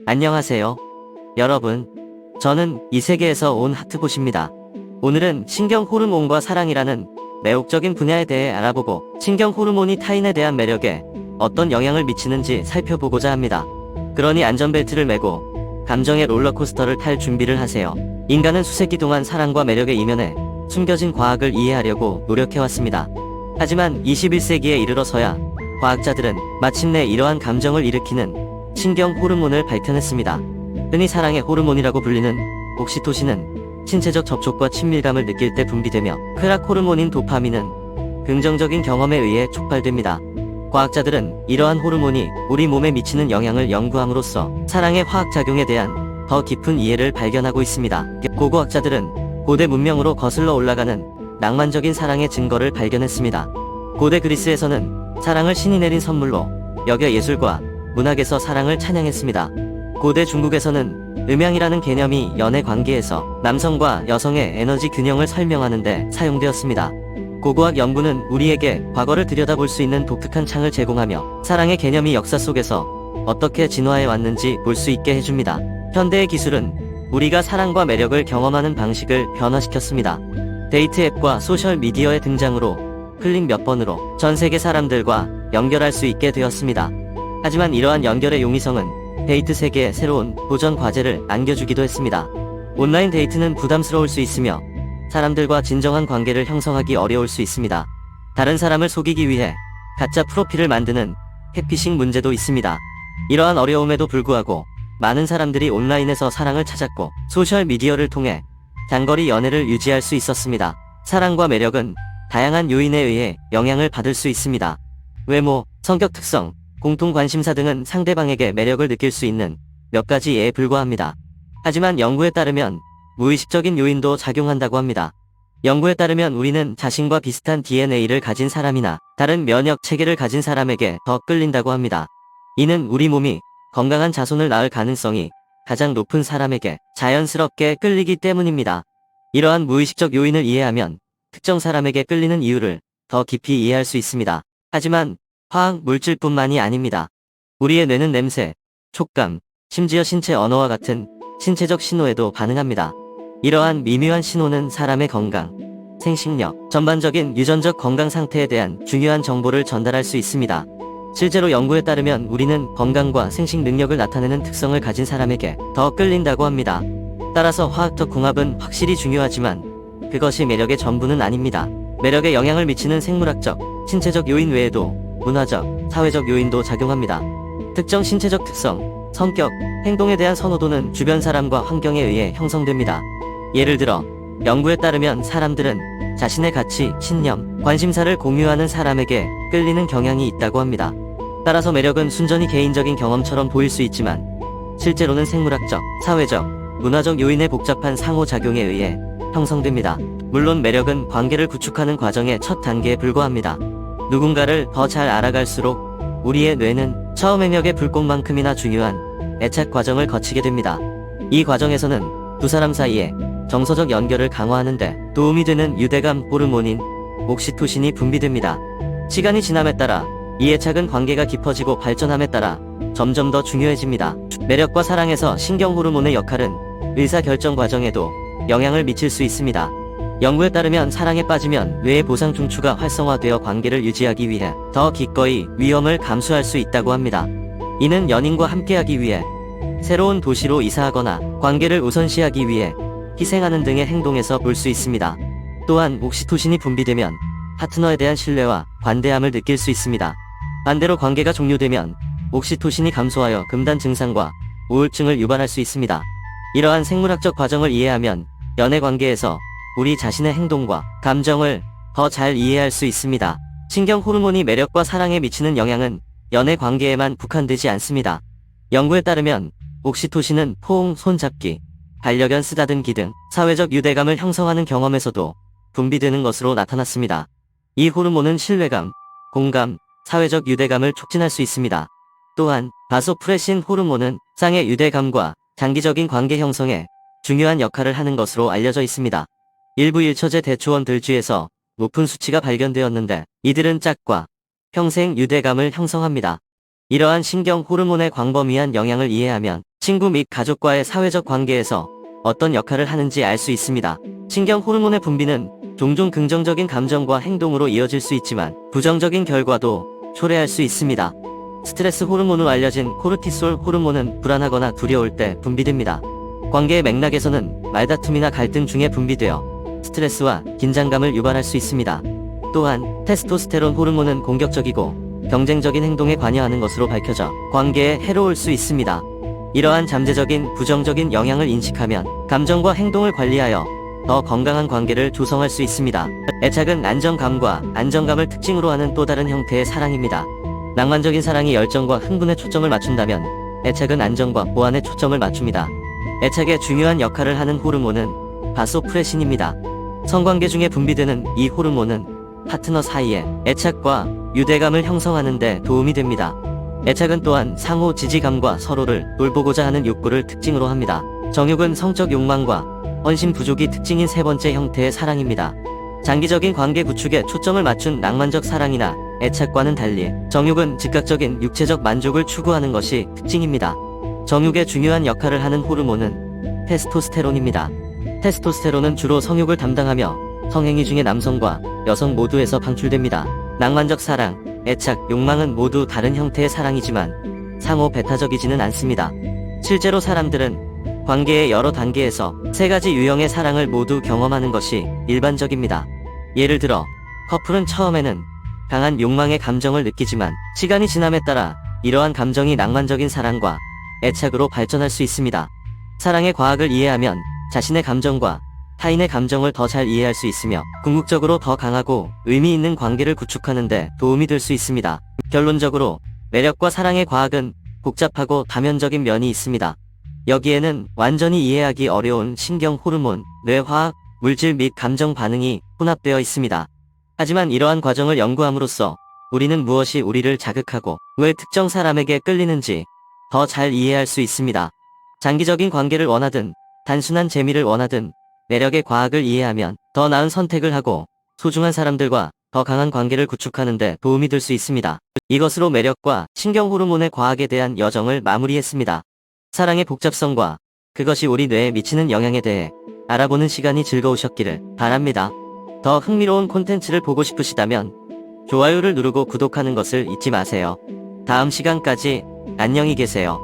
안녕하세요. 여러분. 저는 이 세계에서 온 하트봇입니다. 오늘은 신경 호르몬과 사랑이라는 매혹적인 분야에 대해 알아보고 신경 호르몬이 타인에 대한 매력에 어떤 영향을 미치는지 살펴보고자 합니다. 그러니 안전벨트를 매고 감정의 롤러코스터를 탈 준비를 하세요. 인간은 수세기 동안 사랑과 매력의 이면에 숨겨진 과학을 이해하려고 노력해왔습니다. 하지만 21세기에 이르러서야 과학자들은 마침내 이러한 감정을 일으키는 신경 호르몬을 발견했습니다. 흔히 사랑의 호르몬이라고 불리는 옥시토신은 신체적 접촉과 친밀감을 느낄 때 분비되며 쾌락 호르몬인 도파민은 긍정적인 경험에 의해 촉발됩니다. 과학자들은 이러한 호르몬이 우리 몸에 미치는 영향을 연구함으로써 사랑의 화학작용에 대한 더 깊은 이해를 발견하고 있습니다. 고고학자들은 고대 문명으로 거슬러 올라가는 낭만적인 사랑의 증거를 발견했습니다. 고대 그리스에서는 사랑을 신이 내린 선물로 여겨 예술과 문학에서 사랑을 찬양했습니다. 고대 중국에서는 음양이라는 개념이 연애 관계에서 남성과 여성의 에너지 균형을 설명하는데 사용되었습니다. 고고학 연구는 우리에게 과거를 들여다볼 수 있는 독특한 창을 제공하며 사랑의 개념이 역사 속에서 어떻게 진화해 왔는지 볼 수 있게 해줍니다. 현대의 기술은 우리가 사랑과 매력을 경험하는 방식을 변화시켰습니다. 데이트 앱과 소셜 미디어의 등장으로 클릭 몇 번으로 전 세계 사람들과 연결할 수 있게 되었습니다. 하지만 이러한 연결의 용이성은 데이트 세계에 새로운 도전 과제를 안겨주기도 했습니다. 온라인 데이트는 부담스러울 수 있으며 사람들과 진정한 관계를 형성하기 어려울 수 있습니다. 다른 사람을 속이기 위해 가짜 프로필을 만드는 catfishing 문제도 있습니다. 이러한 어려움에도 불구하고 많은 사람들이 온라인에서 사랑을 찾았고 소셜미디어를 통해 장거리 연애를 유지할 수 있었습니다. 사랑과 매력은 다양한 요인에 의해 영향을 받을 수 있습니다. 외모, 성격 특성, 공통 관심사 등은 상대방에게 매력을 느낄 수 있는 몇 가지 예에 불과합니다. 하지만 연구에 따르면 무의식적인 요인도 작용한다고 합니다. 연구에 따르면 우리는 자신과 비슷한 DNA를 가진 사람이나 다른 면역 체계를 가진 사람에게 더 끌린다고 합니다. 이는 우리 몸이 건강한 자손을 낳을 가능성이 가장 높은 사람에게 자연스럽게 끌리기 때문입니다. 이러한 무의식적 요인을 이해하면 특정 사람에게 끌리는 이유를 더 깊이 이해할 수 있습니다. 하지만 화학 물질뿐만이 아닙니다. 우리의 뇌는 냄새, 촉감, 심지어 신체 언어와 같은 신체적 신호에도 반응합니다. 이러한 미묘한 신호는 사람의 건강, 생식력, 전반적인 유전적 건강 상태에 대한 중요한 정보를 전달할 수 있습니다. 실제로 연구에 따르면 우리는 건강과 생식 능력을 나타내는 특성을 가진 사람에게 더 끌린다고 합니다. 따라서 화학적 궁합은 확실히 중요하지만 그것이 매력의 전부는 아닙니다. 매력에 영향을 미치는 생물학적, 신체적 요인 외에도 문화적, 사회적 요인도 작용합니다. 특정 신체적 특성, 성격, 행동에 대한 선호도는 주변 사람과 환경에 의해 형성됩니다. 예를 들어 연구에 따르면 사람들은 자신의 가치, 신념, 관심사를 공유하는 사람에게 끌리는 경향이 있다고 합니다. 따라서 매력은 순전히 개인적인 경험처럼 보일 수 있지만 실제로는 생물학적, 사회적, 문화적 요인의 복잡한 상호작용에 의해 형성됩니다. 물론 매력은 관계를 구축하는 과정의 첫 단계에 불과합니다. 누군가를 더 잘 알아갈수록 우리의 뇌는 처음 행역의 불꽃만큼이나 중요한 애착 과정을 거치게 됩니다. 이 과정에서는 두 사람 사이에 정서적 연결을 강화하는데 도움이 되는 유대감 호르몬인 옥시토신이 분비됩니다. 시간이 지남에 따라 이 애착은 관계가 깊어지고 발전함에 따라 점점 더 중요해집니다. 매력과 사랑에서 신경 호르몬의 역할은 의사결정 과정에도 영향을 미칠 수 있습니다. 연구에 따르면 사랑에 빠지면 뇌의 보상 중추가 활성화되어 관계를 유지하기 위해 더 기꺼이 위험을 감수할 수 있다고 합니다. 이는 연인과 함께하기 위해 새로운 도시로 이사하거나 관계를 우선시하기 위해 희생하는 등의 행동에서 볼 수 있습니다. 또한 옥시토신이 분비되면 파트너에 대한 신뢰와 관대함을 느낄 수 있습니다. 반대로 관계가 종료되면 옥시토신이 감소하여 금단 증상과 우울증을 유발할 수 있습니다. 이러한 생물학적 과정을 이해하면 연애 관계에서 우리 자신의 행동과 감정을 더 잘 이해할 수 있습니다. 신경 호르몬이 매력과 사랑에 미치는 영향은 연애 관계에만 국한되지 않습니다. 연구에 따르면 옥시토신은 포옹, 손잡기, 반려견 쓰다듬기 등 사회적 유대감을 형성하는 경험에서도 분비되는 것으로 나타났습니다. 이 호르몬은 신뢰감, 공감, 사회적 유대감을 촉진할 수 있습니다. 또한 바소프레신 호르몬은 쌍의 유대감과 장기적인 관계 형성에 중요한 역할을 하는 것으로 알려져 있습니다. 일부 일처제 대초원 들쥐에서 높은 수치가 발견되었는데 이들은 짝과 평생 유대감을 형성합니다. 이러한 신경 호르몬의 광범위한 영향을 이해하면 친구 및 가족과의 사회적 관계에서 어떤 역할을 하는지 알 수 있습니다. 신경 호르몬의 분비는 종종 긍정적인 감정과 행동으로 이어질 수 있지만 부정적인 결과도 초래할 수 있습니다. 스트레스 호르몬으로 알려진 코르티솔 호르몬은 불안하거나 두려울 때 분비됩니다. 관계의 맥락에서는 말다툼이나 갈등 중에 분비되어 스트레스와 긴장감을 유발할 수 있습니다. 또한 테스토스테론 호르몬은 공격적이고 경쟁적인 행동에 관여하는 것으로 밝혀져 관계에 해로울 수 있습니다. 이러한 잠재적인 부정적인 영향을 인식하면 감정과 행동을 관리하여 더 건강한 관계를 조성할 수 있습니다. 애착은 안정감과 안정감을 특징으로 하는 또 다른 형태의 사랑입니다. 낭만적인 사랑이 열정과 흥분에 초점을 맞춘다면 애착은 안정과 보안에 초점을 맞춥니다. 애착에 중요한 역할을 하는 호르몬은 바소프레신입니다. 성관계 중에 분비되는 이 호르몬은 파트너 사이에 애착과 유대감을 형성하는 데 도움이 됩니다. 애착은 또한 상호 지지감과 서로를 돌보고자 하는 욕구를 특징으로 합니다. 정욕은 성적 욕망과 헌신 부족이 특징인 세 번째 형태의 사랑입니다. 장기적인 관계 구축에 초점을 맞춘 낭만적 사랑이나 애착과는 달리 정욕은 즉각적인 육체적 만족을 추구하는 것이 특징입니다. 정욕에 중요한 역할을 하는 호르몬은 테스토스테론입니다. 테스토스테론은 주로 성욕을 담당하며 성행위 중에 남성과 여성 모두에서 방출됩니다. 낭만적 사랑, 애착, 욕망은 모두 다른 형태의 사랑이지만 상호 배타적이지는 않습니다. 실제로 사람들은 관계의 여러 단계에서 세 가지 유형의 사랑을 모두 경험하는 것이 일반적입니다. 예를 들어 커플은 처음에는 강한 욕망의 감정을 느끼지만 시간이 지남에 따라 이러한 감정이 낭만적인 사랑과 애착으로 발전할 수 있습니다. 사랑의 과학을 이해하면 자신의 감정과 타인의 감정을 더 잘 이해할 수 있으며 궁극적으로 더 강하고 의미 있는 관계를 구축하는 데 도움이 될 수 있습니다. 결론적으로 매력과 사랑의 과학은 복잡하고 다면적인 면이 있습니다. 여기에는 완전히 이해하기 어려운 신경 호르몬, 뇌화학, 물질 및 감정 반응이 혼합되어 있습니다. 하지만 이러한 과정을 연구함으로써 우리는 무엇이 우리를 자극하고 왜 특정 사람에게 끌리는지 더 잘 이해할 수 있습니다. 장기적인 관계를 원하든 단순한 재미를 원하든 매력의 과학을 이해하면 더 나은 선택을 하고 소중한 사람들과 더 강한 관계를 구축하는 데 도움이 될 수 있습니다. 이것으로 매력과 신경 호르몬의 과학에 대한 여정을 마무리했습니다. 사랑의 복잡성과 그것이 우리 뇌에 미치는 영향에 대해 알아보는 시간이 즐거우셨기를 바랍니다. 더 흥미로운 콘텐츠를 보고 싶으시다면 좋아요를 누르고 구독하는 것을 잊지 마세요. 다음 시간까지 안녕히 계세요.